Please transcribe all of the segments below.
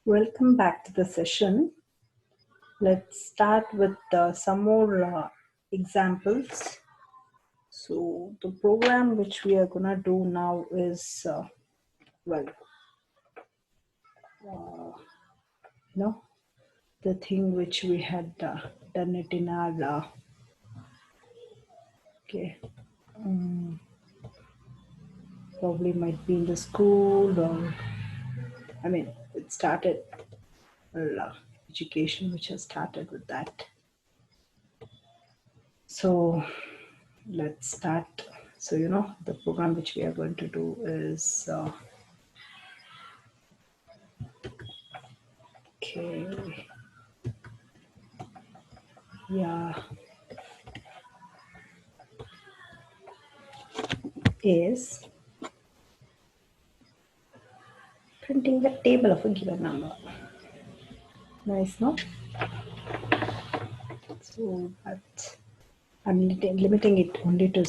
Welcome back to the session. Let's start with some more examples. So the program which we are gonna do now is, the thing which we had done it in our, probably might be in the school or, it started, education which has started with that. So let's start. So the program which we are going to do is is printing the table of a given number. Nice, no? So, but I'm limiting it only to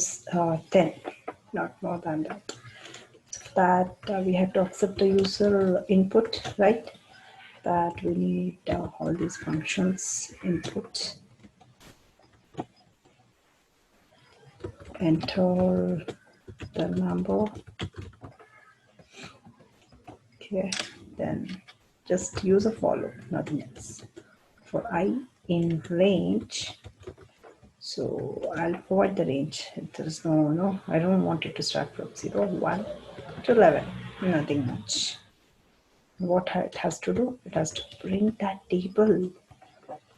10, not more than that. So that we have to accept the user input, right? That we need all these functions input, enter the number. Okay, then just use a follow, nothing else. For I in range, so I'll provide the range. There is no, I don't want it to start from 0, 1 to 11, nothing much. What it has to do, it has to print that table.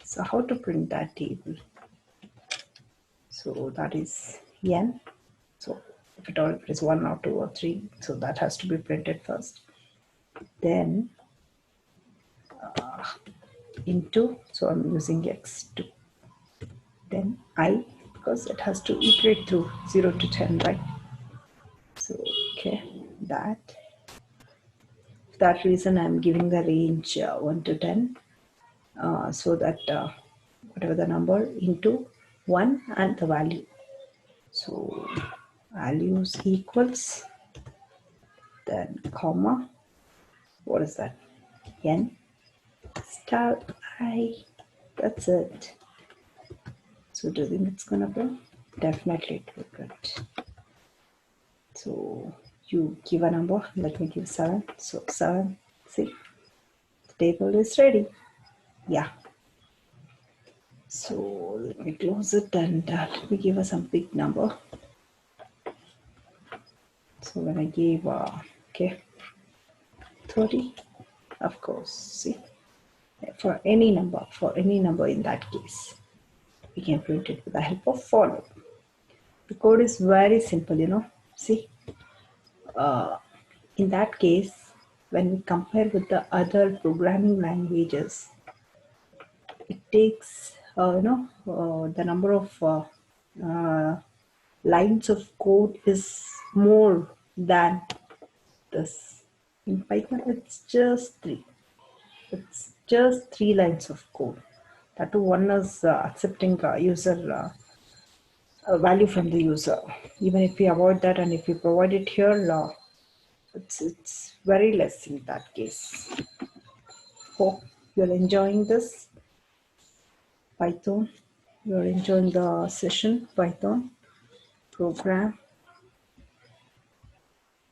So how to print that table? So that is n. So if it is 1 or 2 or 3, so that has to be printed first. Then into, so I'm using x2. Then I, because it has to iterate through 0 to 10, right? So, okay, that. For that reason, I'm giving the range 1 to 10, so that whatever the number into 1 and the value. So, values equals, then comma, what is that? N star I, that's it. So do you think it's gonna print? Definitely it will print. So you give a number, let me give 7. So 7, see, the table is ready. Yeah. So let me close it and let me give us some big number. So when I gave, 30, of course, see, for any number in that case, we can print it with the help of follow. The code is very simple, see. In that case, when we compare with the other programming languages, it takes, the number of lines of code is more than this. In Python, it's just 3. It's just 3 lines of code. That too, one is accepting user value from the user. Even if we avoid that and if we provide it here, it's very less in that case. Hope you're enjoying this Python. You're enjoying the session Python program.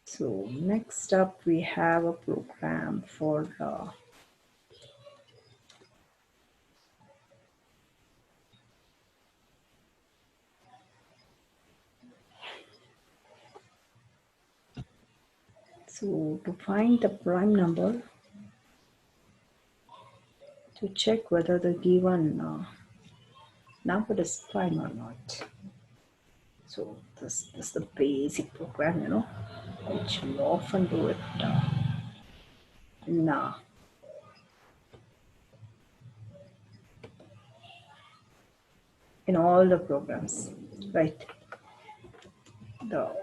So next up we have a program for so to find the prime number, to check whether the given number is prime or not. So this is the basic program, which we often do it in all the programs, right? The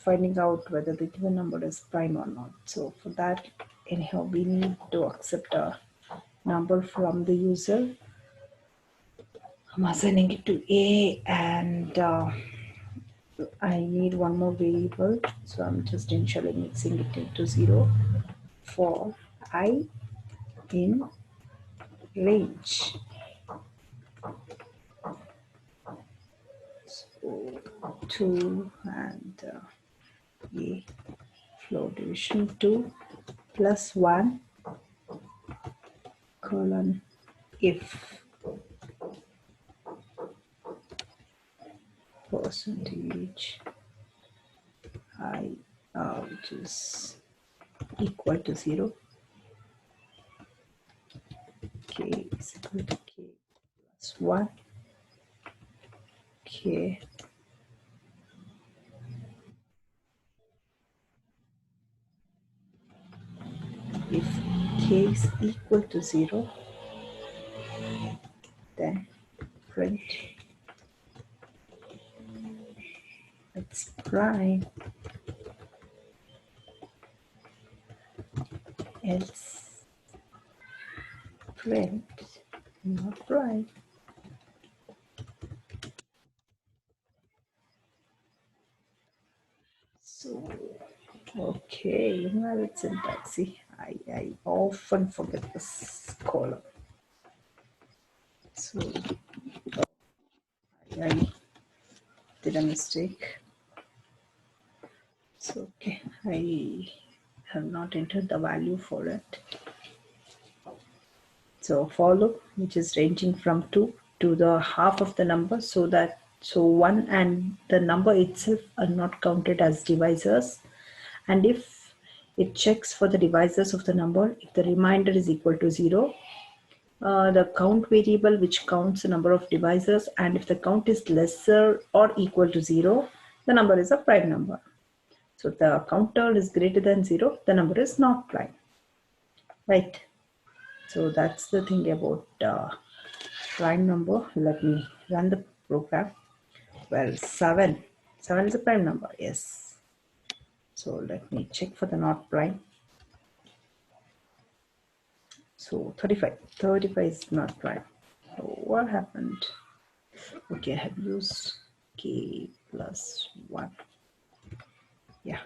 finding out whether the given number is prime or not. So for that, anyhow, we need to accept a number from the user. I'm assigning it to A, and I need one more variable, so I'm just initially mixing it into 0 for I in range. So 2 and A floor division 2 plus 1 colon if percentage I which is equal to 0, k is equal to k plus 1, k if k is equal to 0, then print it's prime, else print not prime. So okay, invalid syntax. See, I often forget this column. So I did a mistake. So okay, I have not entered the value for it. So for loop, which is ranging from 2 to the half of the number, so 1 and the number itself are not counted as divisors. And if it checks for the divisors of the number, if the remainder is equal to 0, the count variable which counts the number of divisors, and if the count is lesser or equal to 0, the number is a prime number. So if the counter is greater than 0, the number is not prime, right? So that's the thing about prime number. Let me run the program. Well, 7 is a prime number, yes. So let me check for the not prime. So 35 is not prime. So what happened? Okay, I have used k plus 1. Yeah.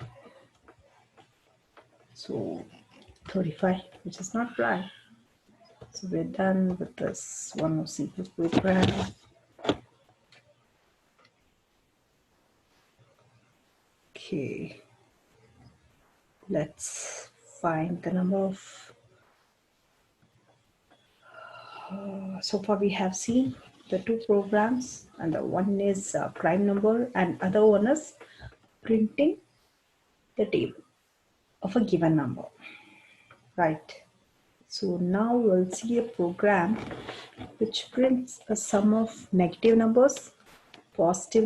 So 35, which is not prime. So we're done with this one more simple program. Okay. Let's find the number of so far we have seen the two programs, and the one is prime number and other one is printing the table of a given number, right? So now we'll see a program which prints a sum of negative numbers, positive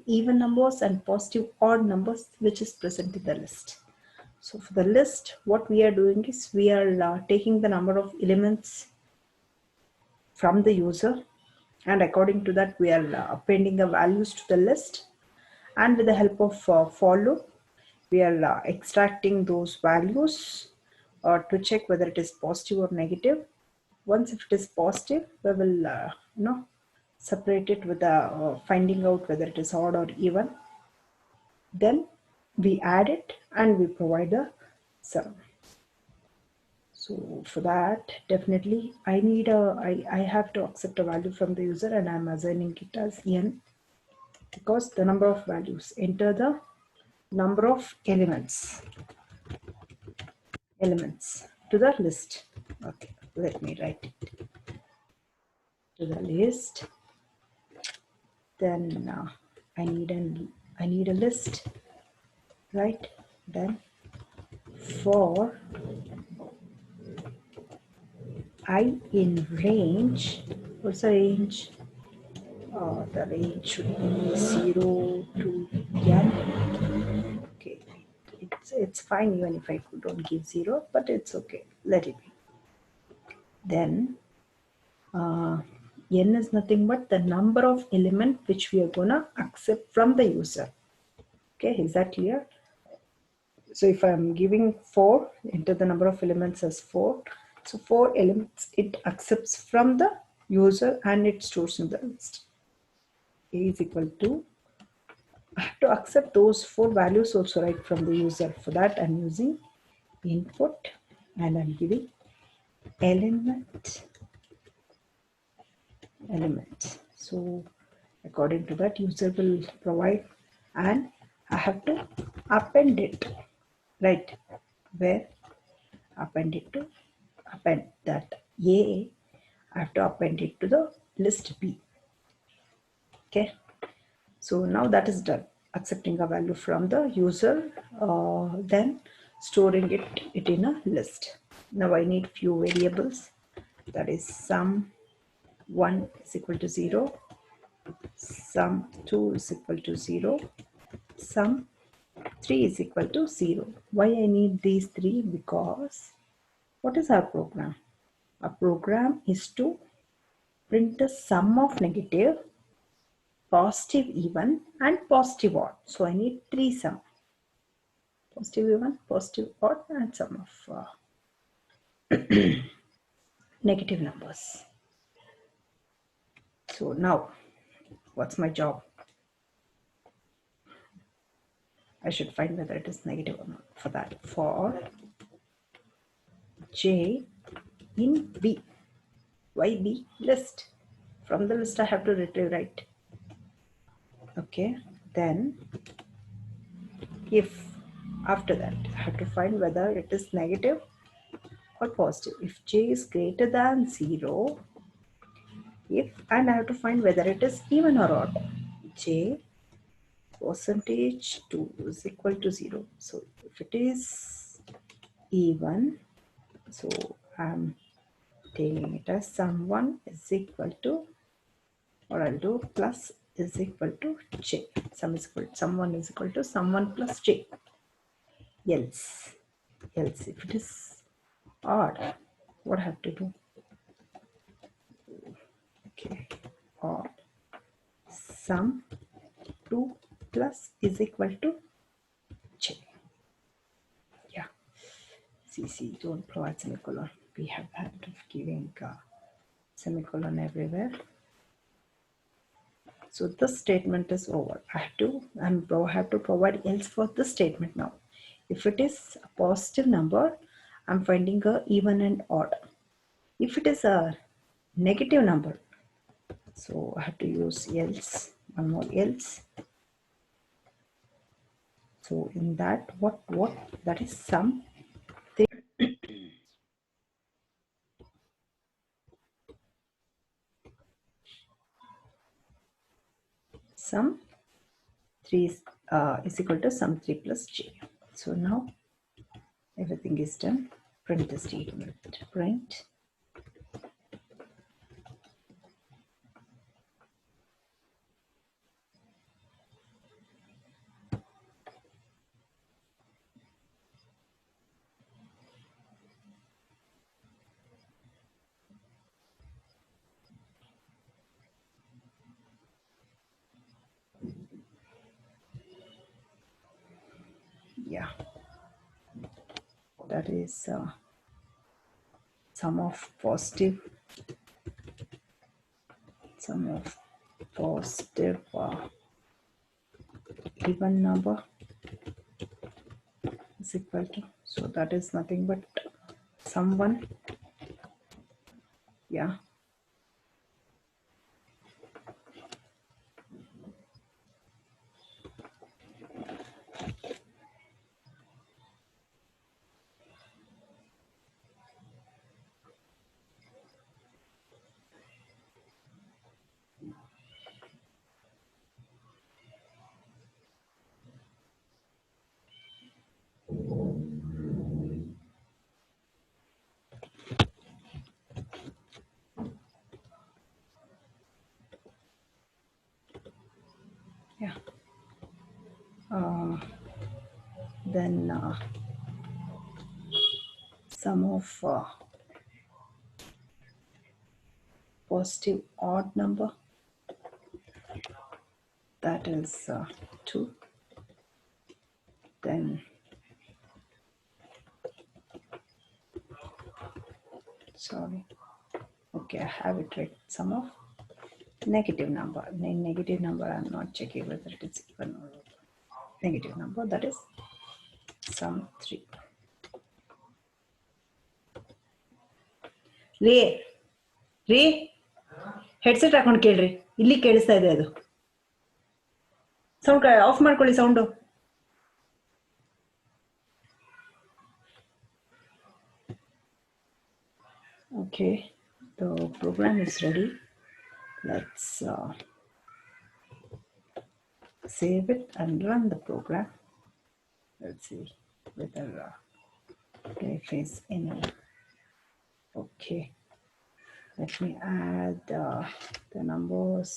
even numbers, and positive odd numbers, which is present in the list. So for the list, what we are doing is we are taking the number of elements from the user, and according to that we are appending the values to the list, and with the help of for loop we are extracting those values to check whether it is positive or negative. Once if it is positive, we will separate it with the finding out whether it is odd or even. Then we add it and we provide the sum. So for that, definitely I have to accept a value from the user, and I'm assigning it as n, because the number of values, enter the number of elements to the list. Okay, let me write it to the list. Then I need a list, right? Then for I in range, what's the range? The range should be 0 to n. Okay, it's fine even if I don't give 0, but it's okay, let it be. Then n is nothing but the number of element which we are gonna accept from the user. Okay, is that clear? So if I'm giving 4, enter the number of elements as 4. So 4 elements it accepts from the user and it stores in the list. A is equal to, I have to accept those 4 values also right from the user. For that I'm using input and I'm giving element. So according to that, user will provide, and I have to append it, right? Where append that A, I have to append it to the list B. Okay, so now that is done. Accepting a value from the user, then storing it in a list. Now I need few variables, that is sum1 is equal to 0, sum2 is equal to 0, sum3 is equal to 0. Why I need these three? Because what is our program? Our program is to print the sum of negative, positive even, and positive odd. So I need three sum: positive even, positive odd, and sum of negative numbers. So now, what's my job? I should find whether it is negative or not. For that, for j in B. Why B? List. From the list I have to retrieve, right? Okay, then if after that I have to find whether it is negative or positive. If j is greater than 0, and I have to find whether it is even or odd. J percentage 2 is equal to 0. So if it is even, so I'm taking it as sum1 is equal to, or I'll do plus is equal to j. Sum1 is equal to sum1 plus j. Else if it is odd, what I have to do? Okay, odd, sum2 plus is equal to j. Yeah, CC don't provide semicolon. We have had of giving semicolon everywhere. So this statement is over. I have to provide else for this statement now. If it is a positive number, I'm finding a even and odd. If it is a negative number, so I have to use else, one more else. So in that, what that is sum sum 3 is equal to sum 3 plus j. So now everything is done. Print the statement. Print yeah, that is sum of positive even number is equal to, so that is nothing but sum1. Yeah, yeah. Then sum of positive odd number, that is 2. Then sorry, okay, I have it right. Sum of negative number. Negative number, I'm not checking whether it is even or negative number, that is sum 3. ರೇ ರೇ headset ಹಾಕೊಂಡು ಕೇಳ್ರಿ, ಇಲ್ಲಿ ಕೇಳಿಸ್ತಾ ಇದೆ. ಅದು sound of ಮಾಡ್ಕೊಳ್ಳಿ sound. Okay, the program is ready. Let's save it and run the program. Let's see whether they face any. Okay, let me add the numbers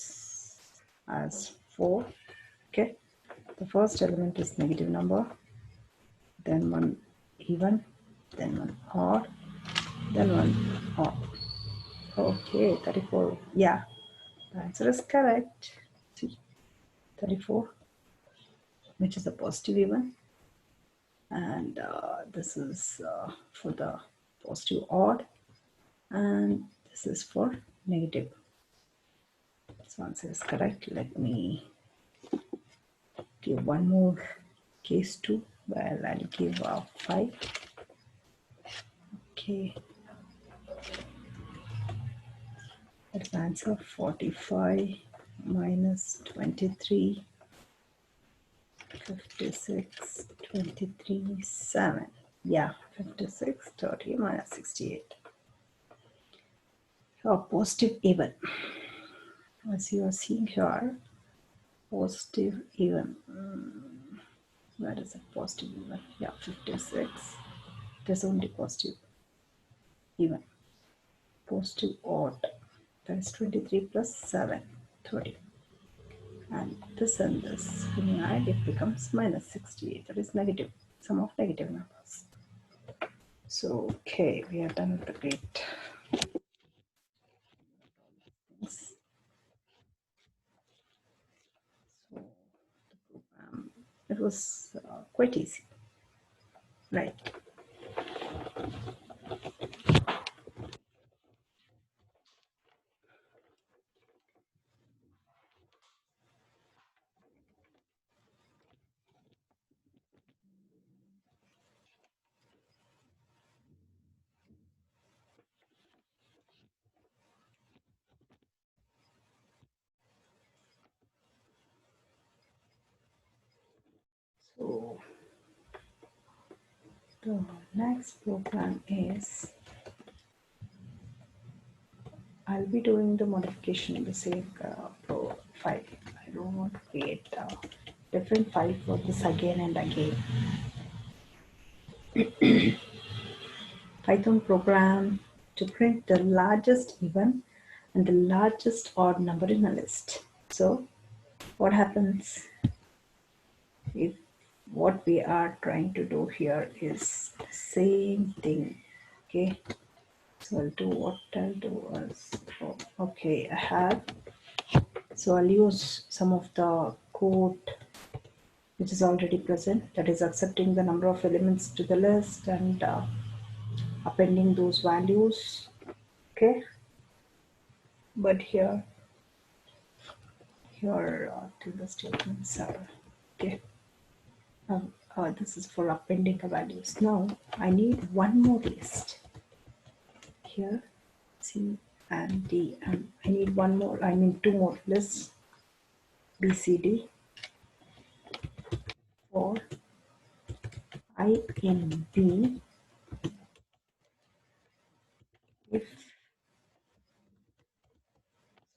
as 4. Okay, the first element is negative number, then one even, then one odd, then one odd. Okay, 34. Yeah, the answer is correct. See, 34, which is a positive even, and this is for the positive odd, and this is for negative. This answer is correct. Let me give one more case too, where I'll give 5. Okay, that's the answer. 45 minus 23, 56, 23, 7. Yeah, 56, 30 minus 68. Positive even. As you are seeing here, positive even. Where is it? Positive even. Yeah, 56. It is only positive even. Positive odd. That is 23 plus 7, 30. And this, when you add, it becomes minus 68. That is negative, sum of negative numbers. So, okay, we are done with the gate. So, the program, it was quite easy, right? So, the next program is, I'll be doing the modification in the same Pro file. I don't want to create a different file for this again and again. Python program to print the largest even and the largest odd number in a list. So, what happens if what we are trying to do here is the same thing? Okay, so I'll do what I'll do is, okay, I have, so I'll use some of the code which is already present, that is accepting the number of elements to the list and appending those values. Okay, but here the statements are okay. This is for appending the values. Now I need one more list here, C and D, and I need one more, I mean 2 more lists, B, C, D, for I in B if.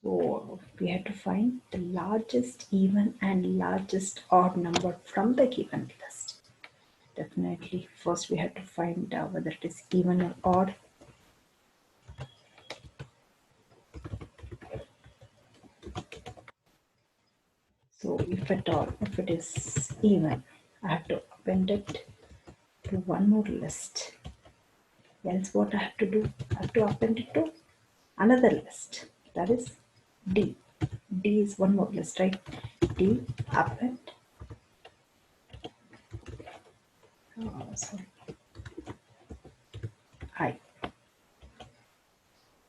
So we have to find the largest even and largest odd number from the given list. Definitely, first we have to find whether it is even or odd. So if at all, if it is even, I have to append it to one more list. Else what I have to do? I have to append it to another list. That is D. D is one more list, right? D append. Sorry. I.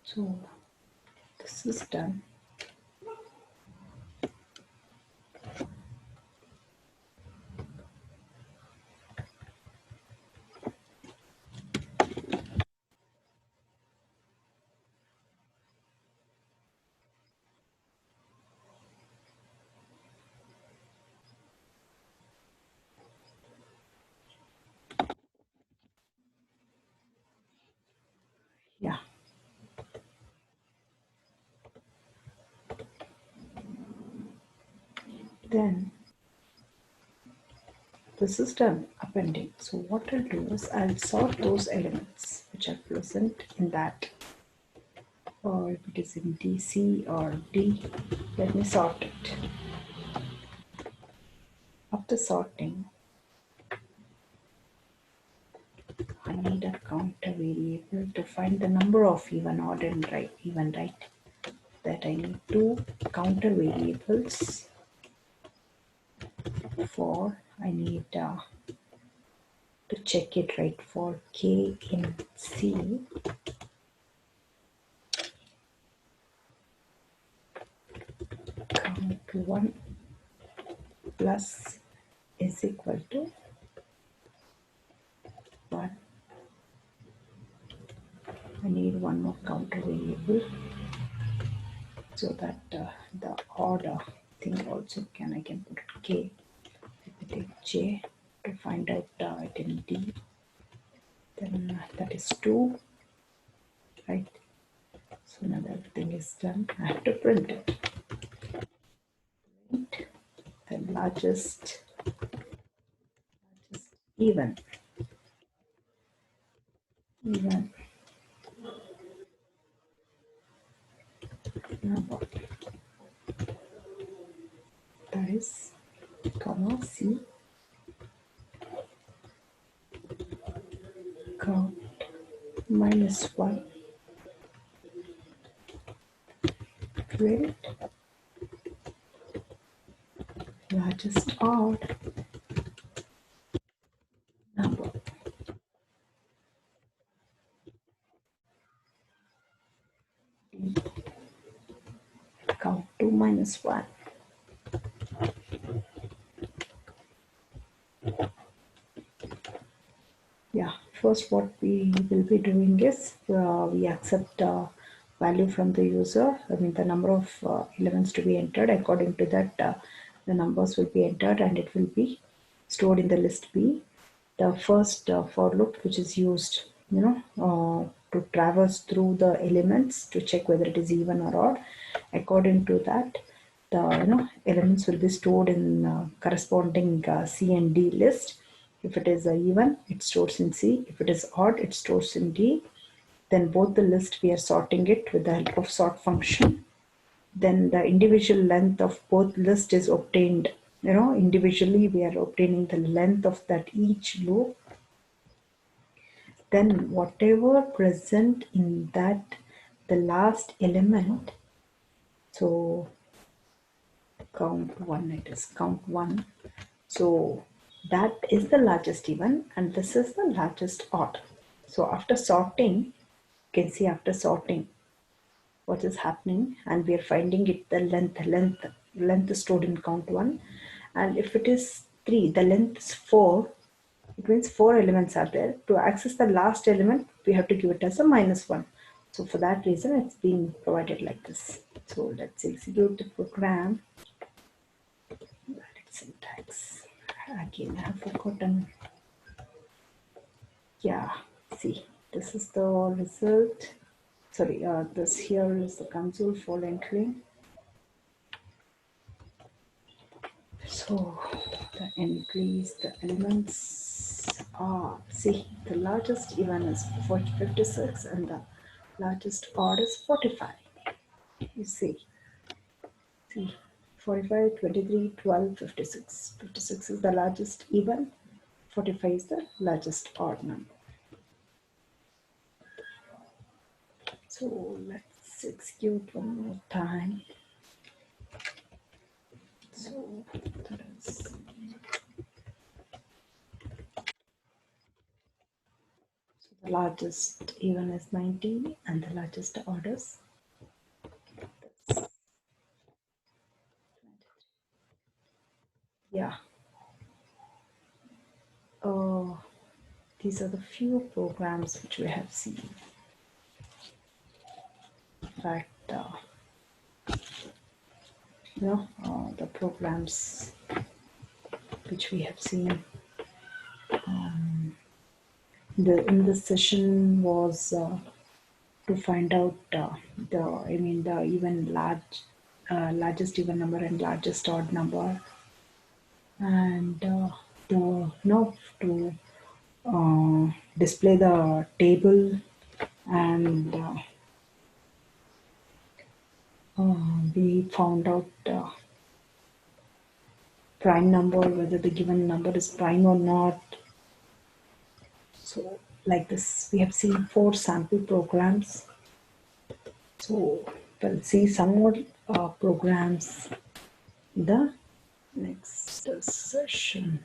So this is done. Yeah. Then this is done appending. So what I'll do is I'll sort those elements which are present in that, or if it is in DC or D, let me sort it. After sorting, I need a counter variable to find the number of even, odd, and even, right? That I need two counter variables for, I need to check it, right? For K in C, count 1 plus is equal to 1. I need one more counter variable so that the order thing also I can put it K. Let me take J to find out it in D. Then that is 2, right? So now that everything is done, I have to print it. The largest even number, that is comma C, count -1, print largest odd number. Count 2 minus 1. Yeah, first what we will be doing is we accept value from the user. I mean the number of elements to be entered. According to that, the numbers will be entered and it will be stored in the list B. The first for loop which is used, to traverse through the elements to check whether it is even or odd. According to that, the elements will be stored in corresponding C and D list. If it is even, it stores in C. If it is odd, it stores in D. Then both the list we are sorting it with the help of sort function. Then the individual length of both list is obtained. Individually we are obtaining the length of that each loop. Then whatever present in that, the last element. So count 1, it is count 1. So that is the largest even and this is the largest odd. So after sorting, you can see after sorting what is happening, and we are finding it the length is stored in count 1, and if it is 3, the length is 4. It means 4 elements are there. To access the last element, we have to give it as a -1. So for that reason, it's being provided like this. So let's execute the program. Valid syntax. Again, I have forgotten. Yeah, see, this is the result. Sorry, this here is the console for entering. So the entries, the elements are, see, the largest even is 56 and the largest odd is 45. You see 45, 23, 12, 56. 56 is the largest even, 45 is the largest odd number. So let's execute one more time. So that is the largest even is 19 and the largest odd is yeah. These are the few programs which we have seen. In fact, the programs which we have seen in this session was to find out the even largest even number and largest odd number, and to display the table, and we found out prime number, whether the given number is prime or not. So like this, we have seen 4 sample programs. So we'll see some more programs in the next session.